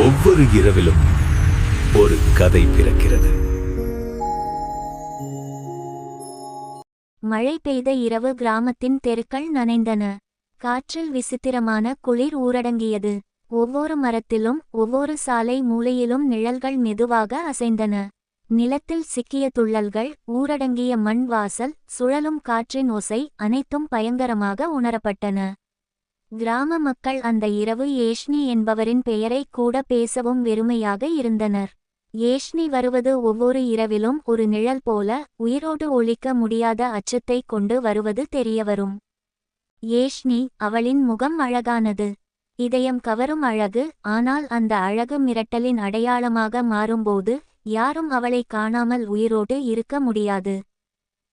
ஒவ்வொரு இரவிலும் ஒரு கதை பிறக்கிறது. மழை பெய்த இரவு கிராமத்தின் தெருக்கள் நனைந்தன. காற்றில் விசித்திரமான குளிர் ஊரடங்கியது. ஒவ்வொரு மரத்திலும் ஒவ்வொரு சாலை மூலையிலும் நிழல்கள் மெதுவாக அசைந்தன. நிலத்தில் சிக்கிய துள்ளல்கள், ஊரடங்கிய மண் வாசல், சுழலும் காற்றின் ஓசை அனைத்தும் பயங்கரமாக உணரப்பட்டன. கிராம மக்கள் அந்த இரவு ஏஷ்னி என்பவரின் பெயரை கூட பேசவும் வெறுமையாக இருந்தனர். ஏஷ்னி வருவது ஒவ்வொரு இரவிலும் ஒரு நிழல் போல, உயிரோடு ஒழிக்க முடியாத அச்சத்தை கொண்டு வருவது தெரியவரும். ஏஷ்னி, அவளின் முகம் அழகானது, இதயம் கவரும் அழகு. ஆனால் அந்த அழகு மிரட்டலின் அடையாளமாக மாறும்போது யாரும் அவளை காணாமல் உயிரோடு இருக்க முடியாது.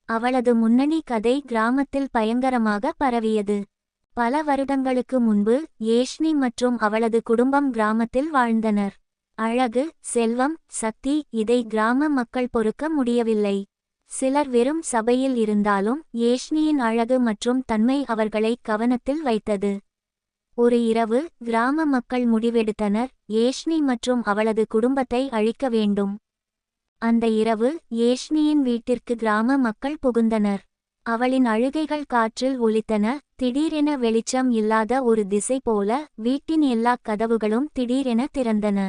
அவளது முன்னணி கதை கிராமத்தில் பயங்கரமாக பரவியது. பல வருடங்களுக்கு முன்பு ஏஷ்னி மற்றும் அவளது குடும்பம் கிராமத்தில் வாழ்ந்தனர். அழகு, செல்வம், சக்தி, இதை கிராம மக்கள் பொறுக்க முடியவில்லை. சிலர் வெறும் சபையில் இருந்தாலும் ஏஷ்னியின் அழகு மற்றும் தன்மை அவர்களை கவனத்தில் வைத்தது. ஒரு இரவு கிராம மக்கள் முடிவெடுத்தனர், ஏஷ்னி மற்றும் அவளது குடும்பத்தை அழிக்க வேண்டும். அந்த இரவு ஏஷ்னியின் வீட்டிற்கு கிராம மக்கள் புகுந்தனர். அவளின் அழுகைகள் காற்றில் ஒலித்தன. திடீரென வெளிச்சம் இல்லாத ஒரு திசை போல வீட்டின் எல்லா கதவுகளும் திடீரென திறந்தன.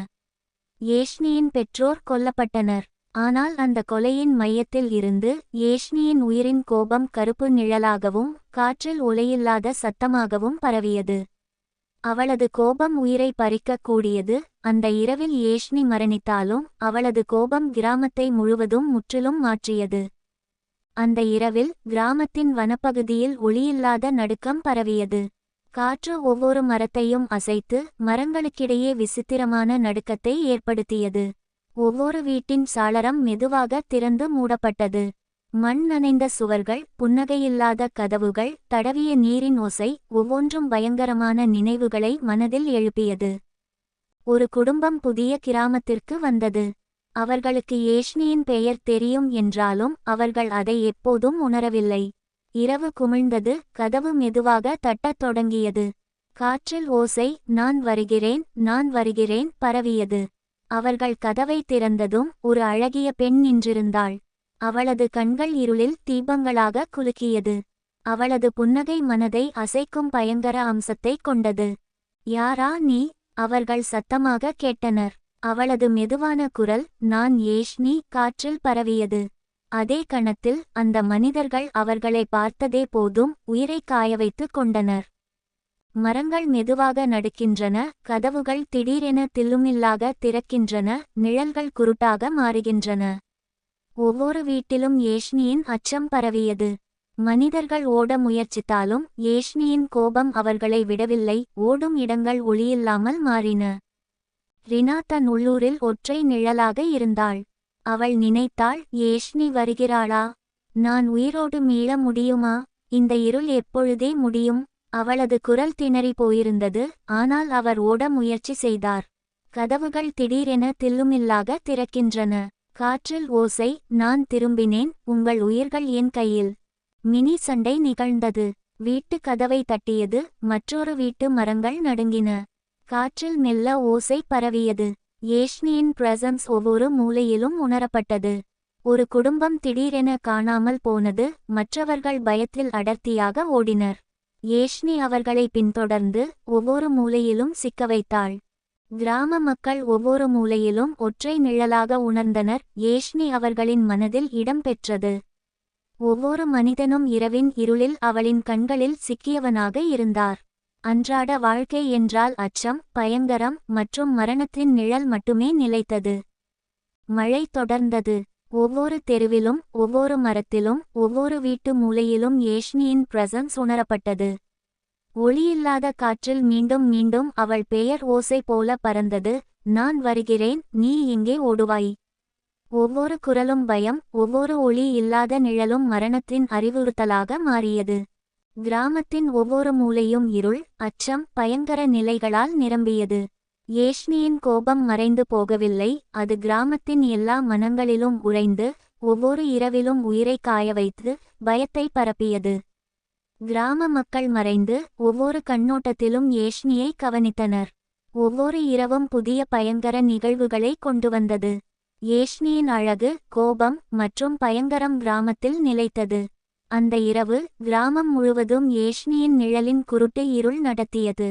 ஏஷ்னியின் பெற்றோர் கொல்லப்பட்டனர். ஆனால் அந்த கொலையின் மையத்தில் இருந்து ஏஷ்னியின் உயிரின் கோபம் கருப்பு நிழலாகவும் காற்றில் ஒலையில்லாத சத்தமாகவும் பரவியது. அவளது கோபம் உயிரை பறிக்கக் கூடியது. அந்த இரவில் ஏஷ்னி மரணித்தாலும் அவளது கோபம் கிராமத்தை முழுவதும் முற்றிலும் மாற்றியது. அந்த இரவில் கிராமத்தின் வனப்பகுதியில் ஒளியில்லாத நடுக்கம் பரவியது. காற்று ஒவ்வொரு மரத்தையும் அசைத்து மரங்களுக்கிடையே விசித்திரமான நடுக்கத்தை ஏற்படுத்தியது. ஒவ்வொரு வீட்டின் சாளரம் மெதுவாக திறந்து மூடப்பட்டது. மண் நனைந்த சுவர்கள், புன்னகையில்லாத கதவுகள், தடவிய நீரின் ஓசை ஒவ்வொன்றும் பயங்கரமான நினைவுகளை மனதில் எழுப்பியது. ஒரு குடும்பம் புதிய கிராமத்திற்கு வந்தது. அவர்களுக்கு ஏஷ்னியின் பெயர் தெரியும் என்றாலும் அவர்கள் அதை எப்போதும் உணரவில்லை. இரவு குமிழ்ந்தது. கதவு மெதுவாக தட்டத் தொடங்கியது. காற்றில் ஓசை, நான் வருகிறேன், நான் வருகிறேன் பரவியது. அவர்கள் கதவை திறந்ததும் ஒரு அழகிய பெண் நின்றிருந்தாள். அவளது கண்கள் இருளில் தீபங்களாக குலுக்கியது. அவளது புன்னகை மனதை அசைக்கும் பயங்கர அம்சத்தை கொண்டது. யாரா நீ? அவர்கள் சத்தமாக கேட்டனர். அவளது மெதுவான குரல், நான் ஏஷ்னி, காற்றில் பரவியது. அதே கணத்தில் அந்த மனிதர்கள் அவர்களை பார்த்ததே போதும் உயிரை காயவைத்து கொண்டனர். மரங்கள் மெதுவாக நடுக்கின்றன. கதவுகள் திடீரென தில்லுமில்லாக திறக்கின்றன. நிழல்கள் குருட்டாக மாறுகின்றன. ஒவ்வொரு வீட்டிலும் ஏஷ்னியின் அச்சம் பரவியது. மனிதர்கள் ஓட முயற்சித்தாலும் ஏஷ்னியின் கோபம் அவர்களை விடவில்லை. ஓடும் இடங்கள் ஒளியில்லாமல் மாறின. ரினா தன் உள்ளூரில் ஒற்றை நிழலாக இருந்தாள். அவள் நினைத்தாள், ஏஷ்னி வருகிறாளா? நான் உயிரோடு மீள முடியுமா? இந்த இருள் எப்பொழுதே முடியும்? அவளது குரல் திணறி போயிருந்தது. ஆனால் அவர் ஓட முயற்சி செய்தார். கதவுகள் திடீரென தில்லுமில்லாக திறக்கின்றன. காற்றில் ஓசை, நான் திரும்பினேன், உங்கள் உயிர்கள் என் கையில். மினி சண்டை நிகழ்ந்தது. வீட்டு கதவை தட்டியது. மற்றொரு வீட்டு மரங்கள் நடுங்கின. காற்றில் மெல்ல ஓசை பரவியது. ஏஷ்னியின் பிரசன்ஸ் ஒவ்வொரு மூலையிலும் உணரப்பட்டது. ஒரு குடும்பம் திடீரென காணாமல் போனது. மற்றவர்கள் பயத்தில் அடர்த்தியாக ஓடினர். ஏஷ்னி அவர்களை பின்தொடர்ந்து ஒவ்வொரு மூலையிலும் சிக்க வைத்தாள். கிராம மக்கள் ஒவ்வொரு மூலையிலும் ஒற்றை நிழலாக உணர்ந்தனர். ஏஷ்னி அவர்களின் மனதில் இடம் பெற்றது. ஒவ்வொரு மனிதனும் இரவின் இருளில் அவளின் கண்களில் சிக்கியவனாக இருந்தார். அன்றாட வாழ்க்கை என்றால் அச்சம், பயங்கரம் மற்றும் மரணத்தின் நிழல் மட்டுமே நிலைத்தது. மழை தொடர்ந்தது. ஒவ்வொரு தெருவிலும் ஒவ்வொரு மரத்திலும் ஒவ்வொரு வீட்டு மூலையிலும் ஏஷ்னியின் பிரசன்ஸ் உணரப்பட்டது. ஒளியில்லாத காற்றில் மீண்டும் மீண்டும் அவள் பெயர் ஓசை போல பறந்தது, நான் வருகிறேன், நீ எங்கே ஓடுவாய்? ஒவ்வொரு குரலும் பயம், ஒவ்வொரு ஒளி இல்லாத நிழலும் மரணத்தின் அறிவுறுத்தலாக மாறியது. கிராமத்தின் ஒவ்வொரு மூலையும் இருள், அச்சம், பயங்கர நிலைகளால் நிரம்பியது. ஏஷ்னியின் கோபம் மறைந்து போகவில்லை. அது கிராமத்தின் எல்லா மனங்களிலும் உறைந்து ஒவ்வொரு இரவிலும் உயிரை காயவைத்து பயத்தை பரப்பியது. கிராம மக்கள் மறைந்து ஒவ்வொரு கண்ணோட்டத்திலும் ஏஷ்னியை கவனித்தனர். ஒவ்வொரு இரவும் புதிய பயங்கர நிகழ்வுகளை கொண்டு வந்தது. ஏஷ்னியின் அழகு, கோபம் மற்றும் பயங்கரம் கிராமத்தில் நிலைத்தது. அந்த இரவு கிராமம் முழுவதும் ஏஷ்னியின் நிழலின் குருட்டு இருள் நடத்தியது.